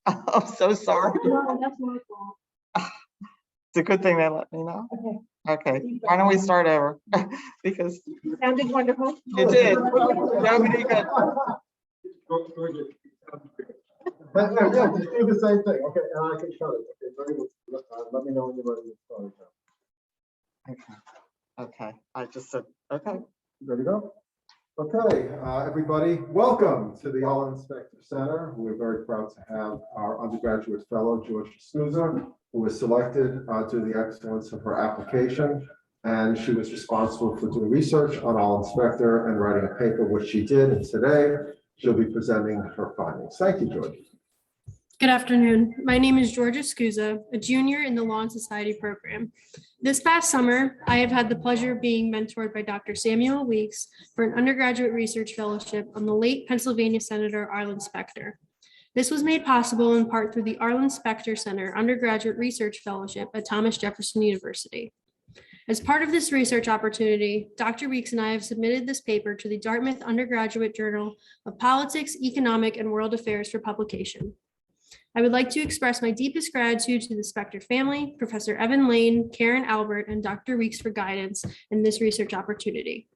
I'm so sorry. No, that's my fault. It's a good thing they let me know. Okay. Okay, why don't we start over? Because Sounded wonderful. you did. Nobody got. Yeah, just do the same thing. Okay, and I can show it. Okay, very good. Let me know when you're ready to start. Okay, I just said, okay. Ready to go? Okay, everybody, welcome to the Arlen Specter Center. We're very proud to have our undergraduate fellow, Georgia Skuza, who was selected due to the excellence of her application. And she was responsible for doing research on Arlen Specter and writing a paper, which she did. And today, she'll be presenting her findings. Thank you, Georgia. Good afternoon. My name is Georgia Skuza, a junior in the Law and Society program. This past summer, I have had the pleasure of being mentored by Dr. Samuel Weeks for an undergraduate research fellowship on the late Pennsylvania Senator Arlen Specter. This was made possible in part through the Arlen Specter Center Undergraduate Research Fellowship at Thomas Jefferson University. As part of this research opportunity, Dr. Weeks and I have submitted this paper to the Dartmouth Undergraduate Journal of Politics, Economic, and World Affairs for publication. I would like to express my deepest gratitude to the Specter family, Professor Evan Lane, Karen Albert, and Dr. Weeks for guidance in this research opportunity.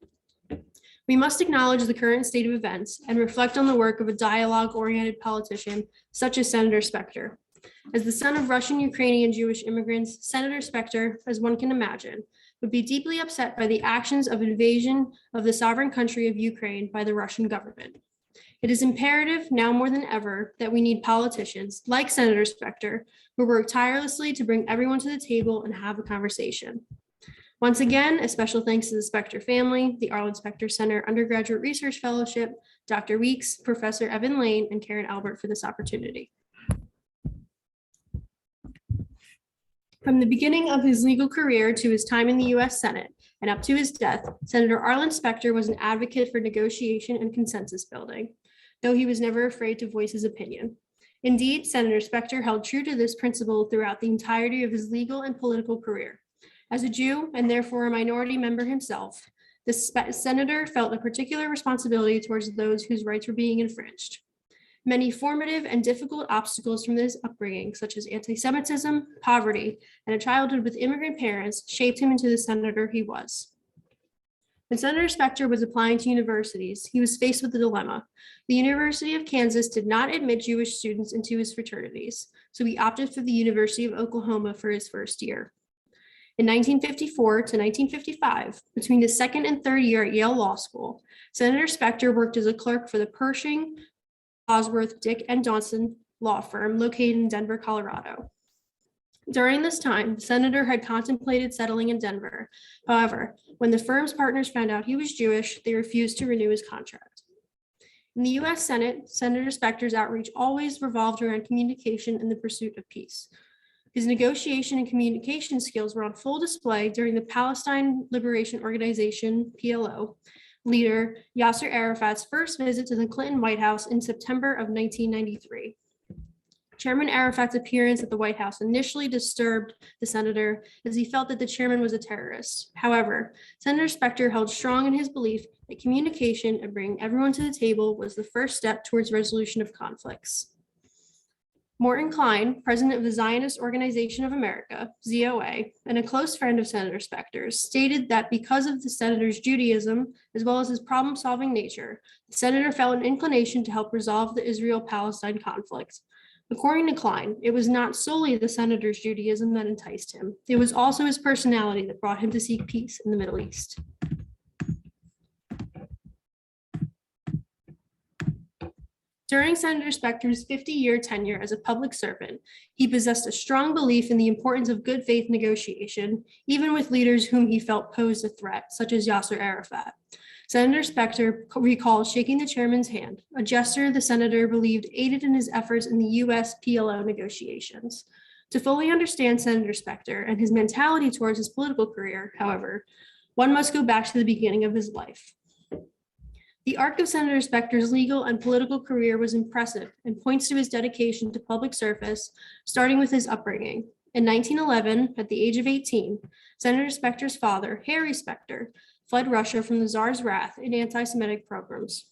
We must acknowledge the current state of events and reflect on the work of a dialogue-oriented politician such as Senator Specter. As the son of Russian, Ukrainian, Jewish immigrants, Senator Specter, as one can imagine, would be deeply upset by the actions of invasion of the sovereign country of Ukraine by the Russian government. It is imperative now more than ever that we need politicians like Senator Specter who work tirelessly to bring everyone to the table and have a conversation. Once again, a special thanks to the Specter family, the Arlen Specter Center Undergraduate Research Fellowship, Dr. Weeks, Professor Evan Lane, and Karen Albert for this opportunity. From the beginning of his legal career to his time in the U.S. Senate and up to his death, Senator Arlen Specter was an advocate for negotiation and consensus building, though he was never afraid to voice his opinion. Indeed, Senator Specter held true to this principle throughout the entirety of his legal and political career. As a Jew and therefore a minority member himself, the senator felt a particular responsibility towards those whose rights were being infringed. Many formative and difficult obstacles from this upbringing, such as anti-Semitism, poverty, and a childhood with immigrant parents, shaped him into the senator he was. When Senator Specter was applying to universities, he was faced with a dilemma. The University of Kansas did not admit Jewish students into his fraternities, so he opted for the University of Oklahoma for his first year. In 1954 to 1955, between his second and third year at Yale Law School, Senator Specter worked as a clerk for the Pershing, Bosworth, Dick and Johnson law firm located in Denver, Colorado. During this time, the senator had contemplated settling in Denver. However, when the firm's partners found out he was Jewish, they refused to renew his contract. In the U.S. Senate, Senator Specter's outreach always revolved around communication and the pursuit of peace. His negotiation and communication skills were on full display during the Palestine Liberation Organization, PLO, leader Yasser Arafat's first visit to the Clinton White House in September of 1993. Chairman Arafat's appearance at the White House initially disturbed the senator as he felt that the chairman was a terrorist. However, Senator Specter held strong in his belief that communication and bringing everyone to the table was the first step towards resolution of conflicts. Morton Klein, president of the Zionist Organization of America, ZOA, and a close friend of Senator Specter's, stated that because of the senator's Judaism, as well as his problem-solving nature, the senator felt an inclination to help resolve the Israel-Palestine conflict. According to Klein, it was not solely the senator's Judaism that enticed him. It was also his personality that brought him to seek peace in the Middle East. During Senator Specter's 50-year tenure as a public servant, he possessed a strong belief in the importance of good faith negotiation, even with leaders whom he felt posed a threat, such as Yasser Arafat. Senator Specter recalls shaking the chairman's hand, a gesture the senator believed aided in his efforts in the U.S. PLO negotiations. To fully understand Senator Specter and his mentality towards his political career, however, one must go back to the beginning of his life. The arc of Senator Specter's legal and political career was impressive and points to his dedication to public service, starting with his upbringing. In 1911, at the age of 18, Senator Specter's father, Harry Specter, fled Russia from the Tsar's wrath in anti-Semitic pogroms.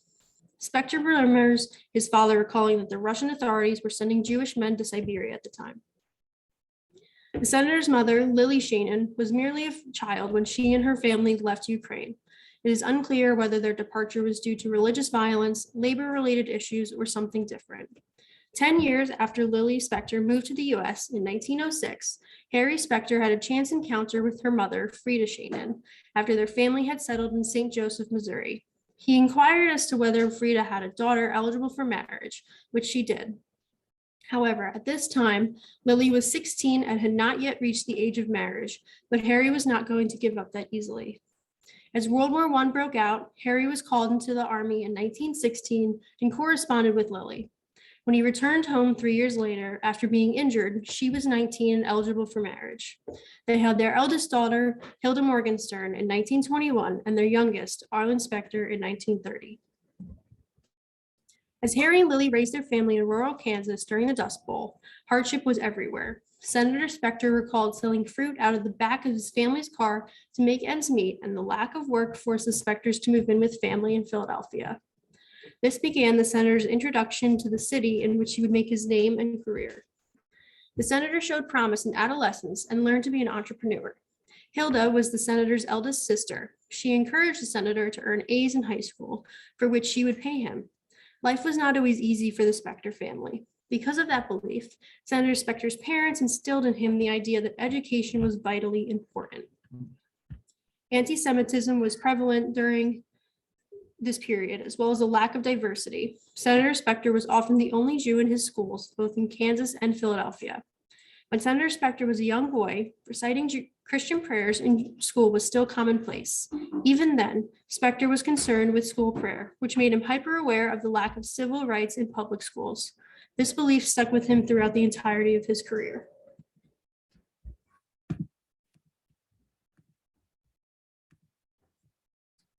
Specter remembers his father recalling that the Russian authorities were sending Jewish men to Siberia at the time. The senator's mother, Lily Shannon, was merely a child when she and her family left Ukraine. It is unclear whether their departure was due to religious violence, labor-related issues, or something different. 10 years after Lily Specter moved to the US in 1906, Harry Specter had a chance encounter with her mother, Frida Shannon, after their family had settled in St. Joseph, Missouri. He inquired as to whether Frida had a daughter eligible for marriage, which she did. However, at this time, Lily was 16 and had not yet reached the age of marriage, but Harry was not going to give up that easily. As World War I broke out, Harry was called into the army in 1916 and corresponded with Lily. When he returned home 3 years later, after being injured, she was 19 and eligible for marriage. They had their eldest daughter, Hilda Morgenstern, in 1921, and their youngest, Arlen Specter, in 1930. As Harry and Lily raised their family in rural Kansas during the Dust Bowl, hardship was everywhere. Senator Specter recalled selling fruit out of the back of his family's car to make ends meet, and the lack of work forced the Specters to move in with family in Philadelphia. This began the senator's introduction to the city in which he would make his name and career. The senator showed promise in adolescence and learned to be an entrepreneur. Hilda was the senator's eldest sister. She encouraged the senator to earn A's in high school, for which she would pay him. Life was not always easy for the Specter family. Because of that belief, Senator Specter's parents instilled in him the idea that education was vitally important. Anti-Semitism was prevalent during this period, as well as a lack of diversity. Senator Specter was often the only Jew in his schools, both in Kansas and Philadelphia. When Senator Specter was a young boy, reciting Christian prayers in school was still commonplace. Even then, Specter was concerned with school prayer, which made him hyper-aware of the lack of civil rights in public schools. This belief stuck with him throughout the entirety of his career.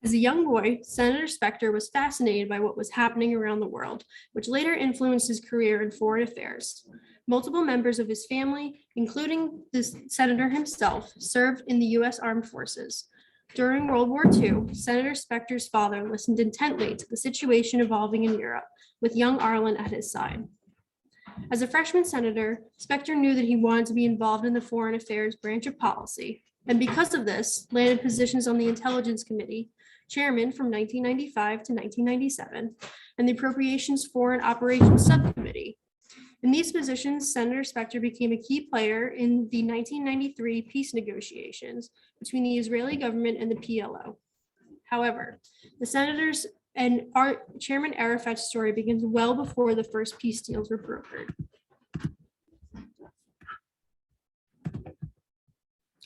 As a young boy, Senator Specter was fascinated by what was happening around the world, which later influenced his career in foreign affairs. Multiple members of his family, including the senator himself, served in the U.S. Armed Forces. During World War II, Senator Specter's father listened intently to the situation evolving in Europe, with young Arlen at his side. As a freshman senator, Specter knew that he wanted to be involved in the foreign affairs branch of policy, and because of this, landed positions on the Intelligence Committee, chairman from 1995 to 1997, and the Appropriations Foreign Operations Subcommittee. In these positions, Senator Specter became a key player in the 1993 peace negotiations between the Israeli government and the PLO. However, the senators and Chairman Arafat's story begins well before the first peace deals were brokered.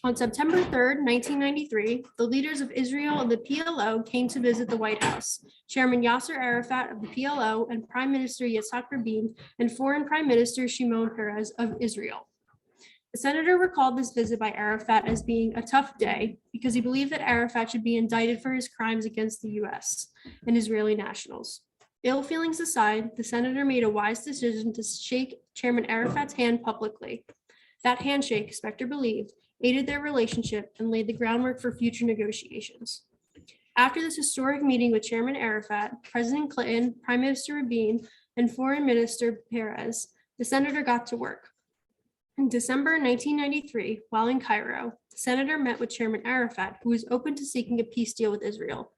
On September 3rd, 1993, the leaders of Israel and the PLO came to visit the White House. Chairman Yasser Arafat of the PLO and Prime Minister Yitzhak Rabin and Foreign Prime Minister Shimon Peres of Israel. The senator recalled this visit by Arafat as being a tough day because he believed that Arafat should be indicted for his crimes against the US and Israeli nationals. Ill feelings aside, the senator made a wise decision to shake Chairman Arafat's hand publicly. That handshake, Specter believed, aided their relationship and laid the groundwork for future negotiations. After this historic meeting with Chairman Arafat, President Clinton, Prime Minister Rabin, and Foreign Minister Peres, the senator got to work. In December 1993, while in Cairo, the senator met with Chairman Arafat, who was open to seeking a peace deal with Israel.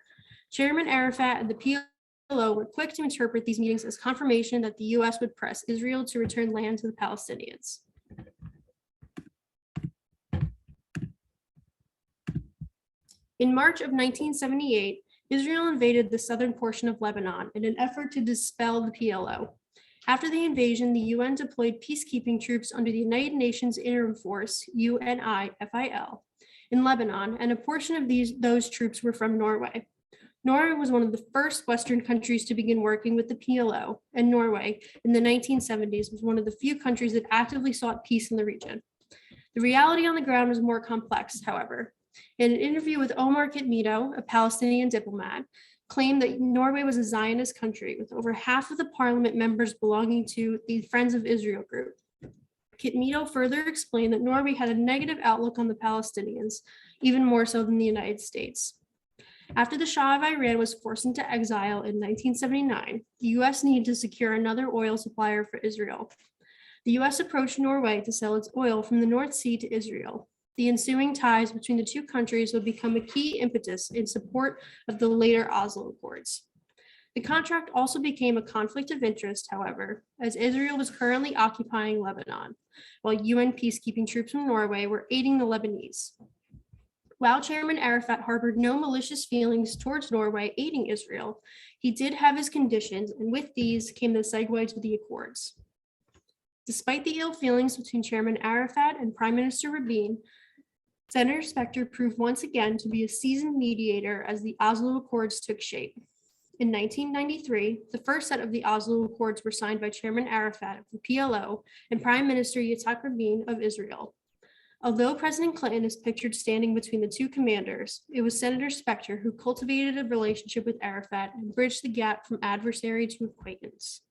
Chairman Arafat and the PLO were quick to interpret these meetings as confirmation that the US would press Israel to return land to the Palestinians. In March of 1978, Israel invaded the southern portion of Lebanon in an effort to dispel the PLO. After the invasion, the UN deployed peacekeeping troops under the United Nations Interim Force, UNIFIL, in Lebanon, and a portion of those troops were from Norway. Norway was one of the first Western countries to begin working with the PLO, and Norway, in the 1970s, was one of the few countries that actively sought peace in the region. The reality on the ground was more complex, however. In an interview with Omar Kitmito, a Palestinian diplomat, claimed that Norway was a Zionist country with over half of the parliament members belonging to the Friends of Israel group. Kitmito further explained that Norway had a negative outlook on the Palestinians, even more so than the United States. After the Shah of Iran was forced into exile in 1979, the US needed to secure another oil supplier for Israel. The US approached Norway to sell its oil from the North Sea to Israel. The ensuing ties between the two countries would become a key impetus in support of the later Oslo Accords. The contract also became a conflict of interest, however, as Israel was currently occupying Lebanon, while UN peacekeeping troops from Norway were aiding the Lebanese. While Chairman Arafat harbored no malicious feelings towards Norway aiding Israel, he did have his conditions, and with these came the segue to the Accords. Despite the ill feelings between Chairman Arafat and Prime Minister Rabin, Senator Specter proved once again to be a seasoned mediator as the Oslo Accords took shape. In 1993, the first set of the Oslo Accords were signed by Chairman Arafat of the PLO and Prime Minister Yitzhak Rabin of Israel. Although President Clinton is pictured standing between the two commanders, it was Senator Specter who cultivated a relationship with Arafat and bridged the gap from adversary to acquaintance.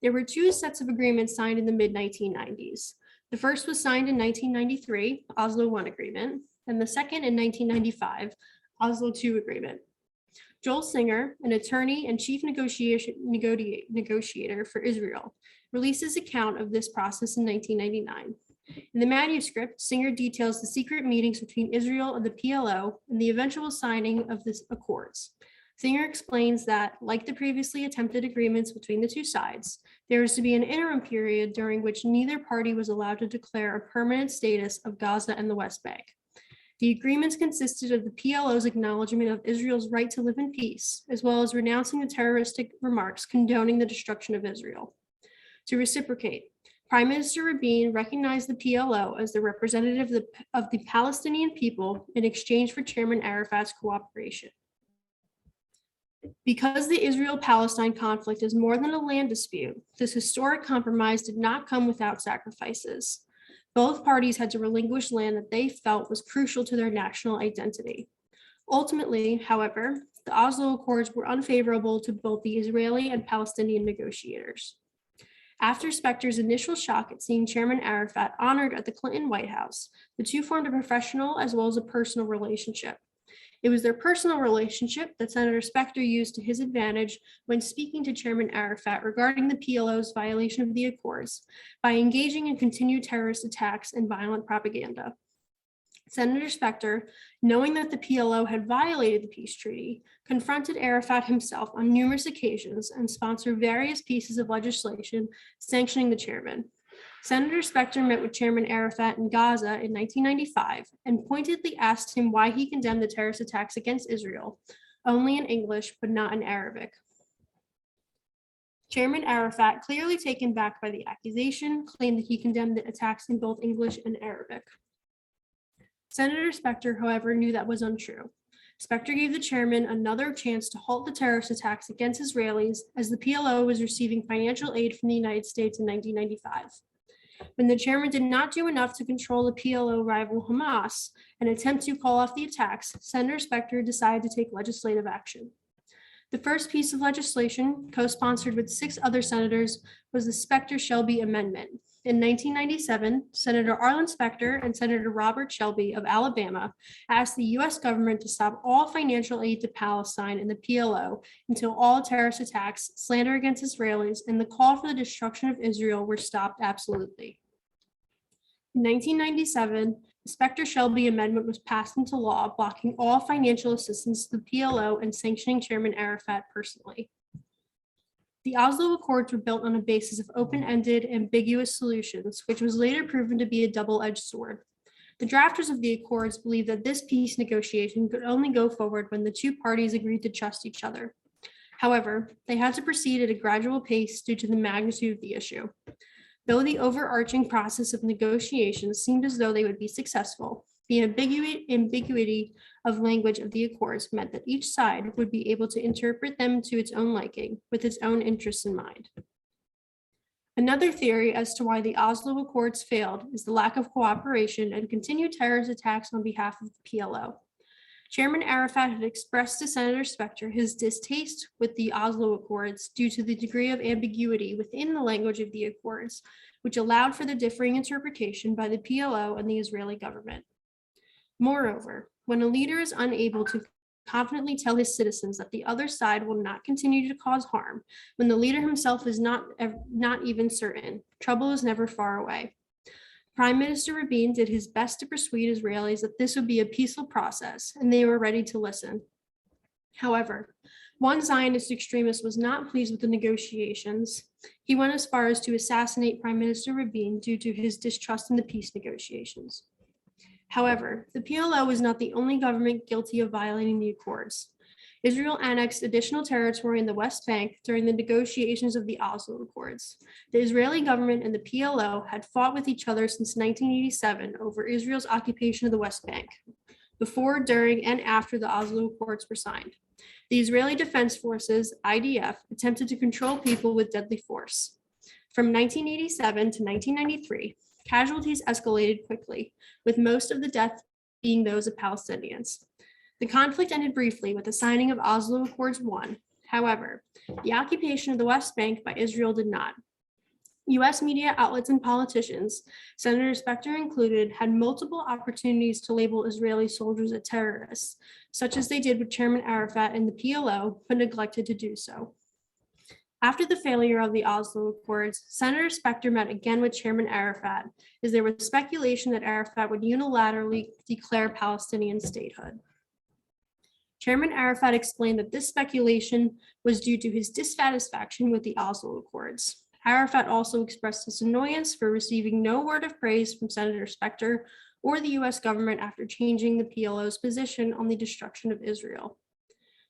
There were two sets of agreements signed in the mid-1990s. The first was signed in 1993, Oslo I Agreement, and the second in 1995, Oslo II Agreement. Joel Singer, an attorney and chief negotiator for Israel, released his account of this process in 1999. In the manuscript, Singer details the secret meetings between Israel and the PLO and the eventual signing of the accords. Singer explains that, like the previously attempted agreements between the two sides, there was to be an interim period during which neither party was allowed to declare a permanent status of Gaza and the West Bank. The agreements consisted of the PLO's acknowledgement of Israel's right to live in peace, as well as renouncing the terroristic remarks condoning the destruction of Israel. To reciprocate, Prime Minister Rabin recognized the PLO as the representative of the Palestinian people in exchange for Chairman Arafat's cooperation. Because the Israel-Palestine conflict is more than a land dispute, this historic compromise did not come without sacrifices. Both parties had to relinquish land that they felt was crucial to their national identity. Ultimately, however, the Oslo Accords were unfavorable to both the Israeli and Palestinian negotiators. After Specter's initial shock at seeing Chairman Arafat honored at the Clinton White House, the two formed a professional as well as a personal relationship. It was their personal relationship that Senator Specter used to his advantage when speaking to Chairman Arafat regarding the PLO's violation of the Accords by engaging in continued terrorist attacks and violent propaganda. Senator Specter, knowing that the PLO had violated the peace treaty, confronted Arafat himself on numerous occasions and sponsored various pieces of legislation sanctioning the chairman. Senator Specter met with Chairman Arafat in Gaza in 1995 and pointedly asked him why he condemned the terrorist attacks against Israel, only in English but not in Arabic. Chairman Arafat, clearly taken back by the accusation, claimed that he condemned the attacks in both English and Arabic. Senator Specter, however, knew that was untrue. Specter gave the chairman another chance to halt the terrorist attacks against Israelis as the PLO was receiving financial aid from the United States in 1995. When the chairman did not do enough to control the PLO rival Hamas and attempt to call off the attacks, Senator Specter decided to take legislative action. The first piece of legislation, co-sponsored with 6 other senators, was the Specter-Shelby Amendment. In 1997, Senator Arlen Specter and Senator Robert Shelby of Alabama asked the U.S. government to stop all financial aid to Palestine and the PLO until all terrorist attacks, slander against Israelis, and the call for the destruction of Israel were stopped absolutely. In 1997, the Specter-Shelby Amendment was passed into law, blocking all financial assistance to the PLO and sanctioning Chairman Arafat personally. The Oslo Accords were built on a basis of open-ended, ambiguous solutions, which was later proven to be a double-edged sword. The drafters of the Accords believed that this peace negotiation could only go forward when the two parties agreed to trust each other. However, they had to proceed at a gradual pace due to the magnitude of the issue. Though the overarching process of negotiations seemed as though they would be successful, the ambiguity of language of the Accords meant that each side would be able to interpret them to its own liking, with its own interests in mind. Another theory as to why the Oslo Accords failed is the lack of cooperation and continued terrorist attacks on behalf of the PLO. Chairman Arafat had expressed to Senator Specter his distaste with the Oslo Accords due to the degree of ambiguity within the language of the Accords, which allowed for the differing interpretation by the PLO and the Israeli government. Moreover, when a leader is unable to confidently tell his citizens that the other side will not continue to cause harm when the leader himself is not even certain. Trouble is never far away. Prime Minister Rabin did his best to persuade Israelis that this would be a peaceful process, and they were ready to listen. However, one Zionist extremist was not pleased with the negotiations. He went as far as to assassinate Prime Minister Rabin due to his distrust in the peace negotiations. However, the PLO was not the only government guilty of violating the accords. Israel annexed additional territory in the West Bank during the negotiations of the Oslo Accords. The Israeli government and the PLO had fought with each other since 1987 over Israel's occupation of the West Bank, before, during, and after the Oslo Accords were signed. The Israeli Defense Forces, IDF, attempted to control people with deadly force. From 1987 to 1993, casualties escalated quickly, with most of the deaths being those of Palestinians. The conflict ended briefly with the signing of Oslo Accords 1. However, the occupation of the West Bank by Israel did not. US media outlets and politicians, Senator Specter included, had multiple opportunities to label Israeli soldiers as terrorists, such as they did with Chairman Arafat and the PLO, but neglected to do so. After the failure of the Oslo Accords, Senator Specter met again with Chairman Arafat, as there was speculation that Arafat would unilaterally declare Palestinian statehood. Chairman Arafat explained that this speculation was due to his dissatisfaction with the Oslo Accords. Arafat also expressed his annoyance for receiving no word of praise from Senator Specter or the US government after changing the PLO's position on the destruction of Israel.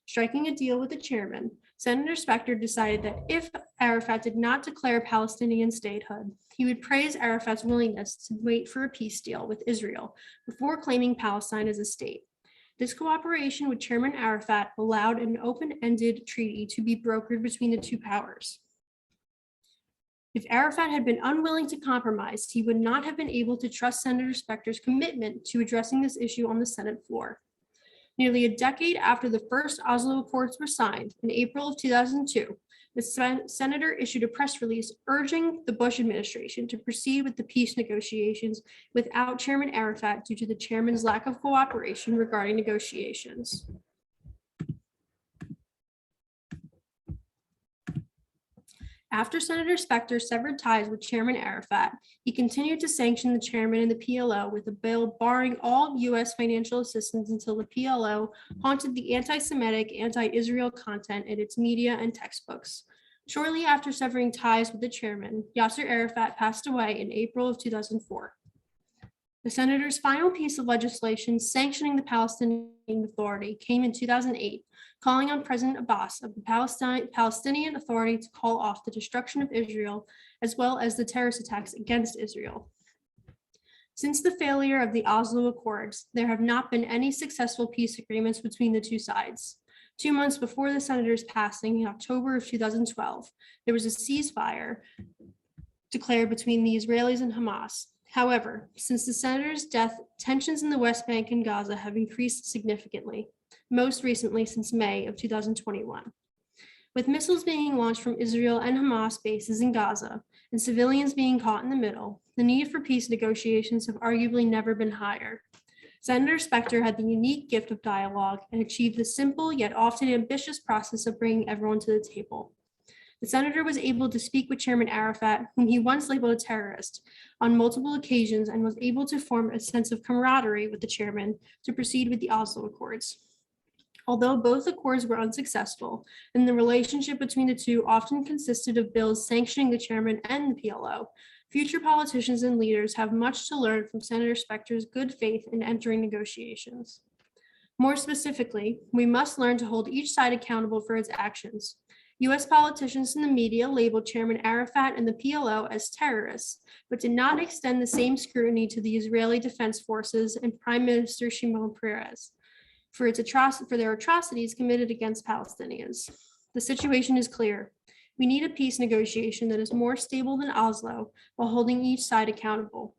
Striking a deal with the chairman, Senator Specter decided that if Arafat did not declare Palestinian statehood, he would praise Arafat's willingness to wait for a peace deal with Israel before claiming Palestine as a state. This cooperation with Chairman Arafat allowed an open-ended treaty to be brokered between the two powers. If Arafat had been unwilling to compromise, he would not have been able to trust Senator Specter's commitment to addressing this issue on the Senate floor. Nearly a decade after the first Oslo Accords were signed, in April of 2002, the senator issued a press release urging the Bush administration to proceed with the peace negotiations without Chairman Arafat due to the chairman's lack of cooperation regarding negotiations. After Senator Specter severed ties with Chairman Arafat, he continued to sanction the chairman and the PLO with a bill barring all US financial assistance until the PLO haunted the anti-Semitic, anti-Israel content in its media and textbooks. Shortly after severing ties with the chairman, Yasser Arafat passed away in April of 2004. The senator's final piece of legislation sanctioning the Palestinian Authority came in 2008, calling on President Abbas of the Palestinian Authority to call off the destruction of Israel, as well as the terrorist attacks against Israel. Since the failure of the Oslo Accords, there have not been any successful peace agreements between the two sides. 2 months before the senator's passing in October of 2012, there was a ceasefire declared between the Israelis and Hamas. However, since the senator's death, tensions in the West Bank and Gaza have increased significantly, most recently since May of 2021. With missiles being launched from Israel and Hamas bases in Gaza and civilians being caught in the middle, the need for peace negotiations have arguably never been higher. Senator Specter had the unique gift of dialogue and achieved the simple yet often ambitious process of bringing everyone to the table. The senator was able to speak with Chairman Arafat, whom he once labeled a terrorist, on multiple occasions and was able to form a sense of camaraderie with the chairman to proceed with the Oslo Accords. Although both accords were unsuccessful, and the relationship between the two often consisted of bills sanctioning the chairman and the PLO, future politicians and leaders have much to learn from Senator Specter's good faith in entering negotiations. More specifically, we must learn to hold each side accountable for its actions. US politicians and the media labeled Chairman Arafat and the PLO as terrorists, but did not extend the same scrutiny to the Israeli Defense Forces and Prime Minister Shimon Peres for their atrocities committed against Palestinians. The situation is clear. We need a peace negotiation that is more stable than Oslo while holding each side accountable.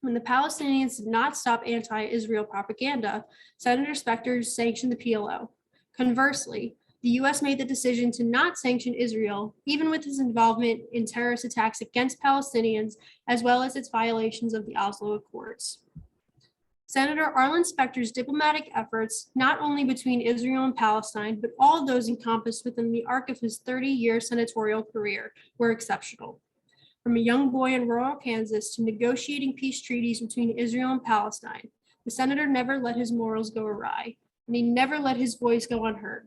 When the Palestinians did not stop anti-Israel propaganda, Senator Specter sanctioned the PLO. Conversely, the US made the decision to not sanction Israel, even with its involvement in terrorist attacks against Palestinians, as well as its violations of the Oslo Accords. Senator Arlen Specter's diplomatic efforts, not only between Israel and Palestine, but all those encompassed within the arc of his 30-year senatorial career, were exceptional. From a young boy in rural Kansas to negotiating peace treaties between Israel and Palestine, the senator never let his morals go awry, and he never let his voice go unheard.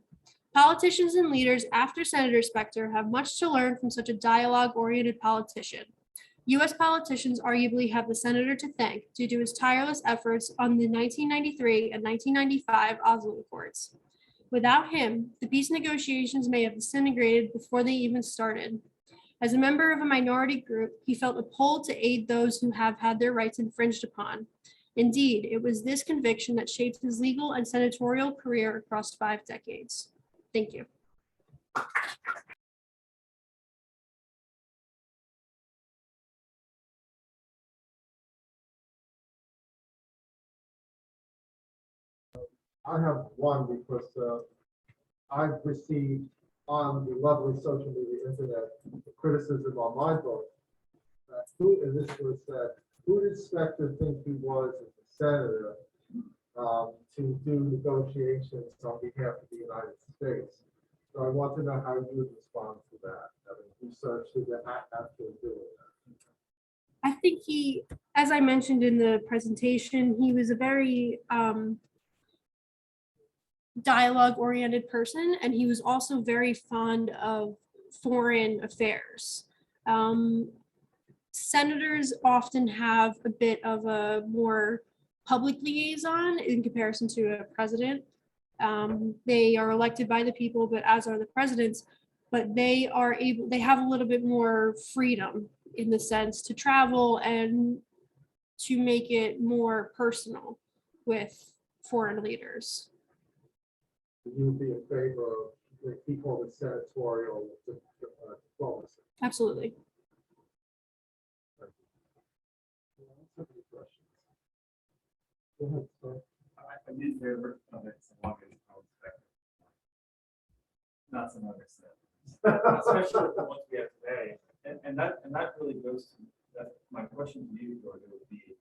Politicians and leaders after Senator Specter have much to learn from such a dialogue-oriented politician. U.S. politicians arguably have the senator to thank due to his tireless efforts on the 1993 and 1995 Oslo Accords. Without him, the peace negotiations may have disintegrated before they even started. As a member of a minority group, he felt a pull to aid those who have had their rights infringed upon. Indeed, it was this conviction that shaped his legal and senatorial career across 5 decades. Thank you. I have one because I've received on the lovely social media internet the criticism on my book. And this was that, who did Specter think he was as a senator to do negotiations on behalf of the United States? So I want to know how you would respond to that, having researched who that actually doing that. I think he, as I mentioned in the presentation, he was a very dialogue-oriented person, and he was also very fond of foreign affairs. Senators often have a bit of a more public liaison in comparison to a president. They are elected by the people, but as are the presidents, but they have a little bit more freedom in the sense to travel and to make it more personal with foreign leaders. You would be in favor of the people with senatorial diplomacy. Absolutely. Go ahead, sir. I did favor of it so long as I was back. Not some other stuff, especially with the ones we have today. And that really goes to that. My question to you, Georgia, would be: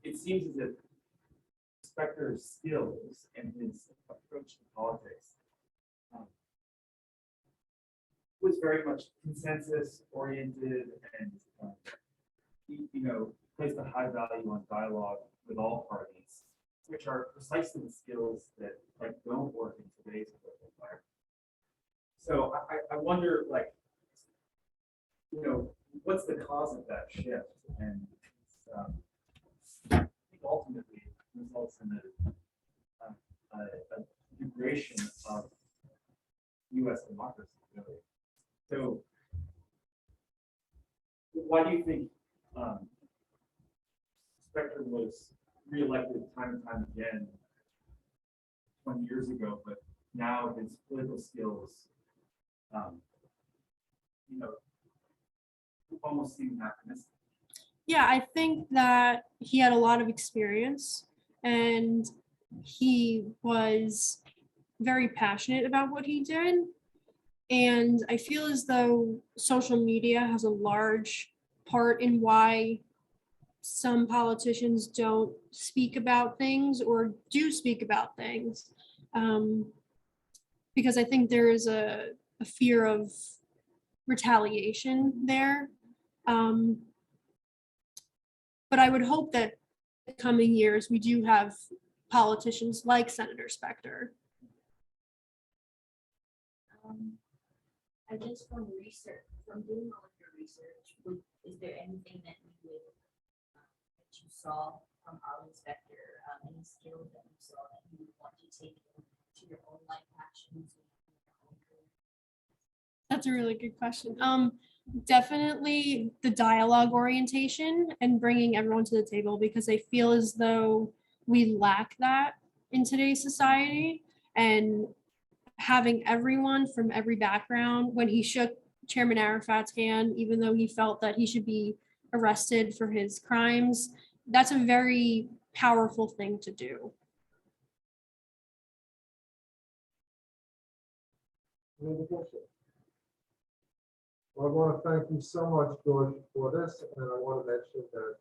it seems as if Specter's skills and his approach to politics was very much consensus oriented, and he, placed a high value on dialogue with all parties, which are precisely the skills that don't work in today's political environment. So I wonder, what's the cause of that shift? And I think ultimately results in a degradation of U.S. democracy, really. So why do you think Specter was reelected time and time again 20 years ago, but now his political skills, almost seem anachronistic? Yeah, I think that he had a lot of experience and he was very passionate about what he did. And I feel as though social media has a large part in why some politicians don't speak about things or do speak about things. Because I think there is a fear of retaliation there. But I would hope that in the coming years, we do have politicians like Senator Specter. I guess from doing all of your research, is there anything that that you saw from Arlen Specter, any skills that you saw that you would want to take to your own life actions? That's a really good question. Definitely the dialogue orientation and bringing everyone to the table, because I feel as though we lack that in today's society, and having everyone from every background. When he shook Chairman Arafat's hand, even though he felt that he should be arrested for his crimes, that's a very powerful thing to do. Any other questions? Well, I want to thank you so much, George, for this, and I want to mention that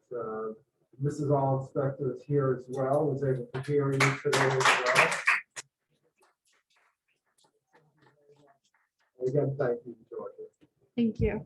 Mrs. Arlen Specter is here as well, was able to hear you today as well. Again, thank you, Georgia. Thank you.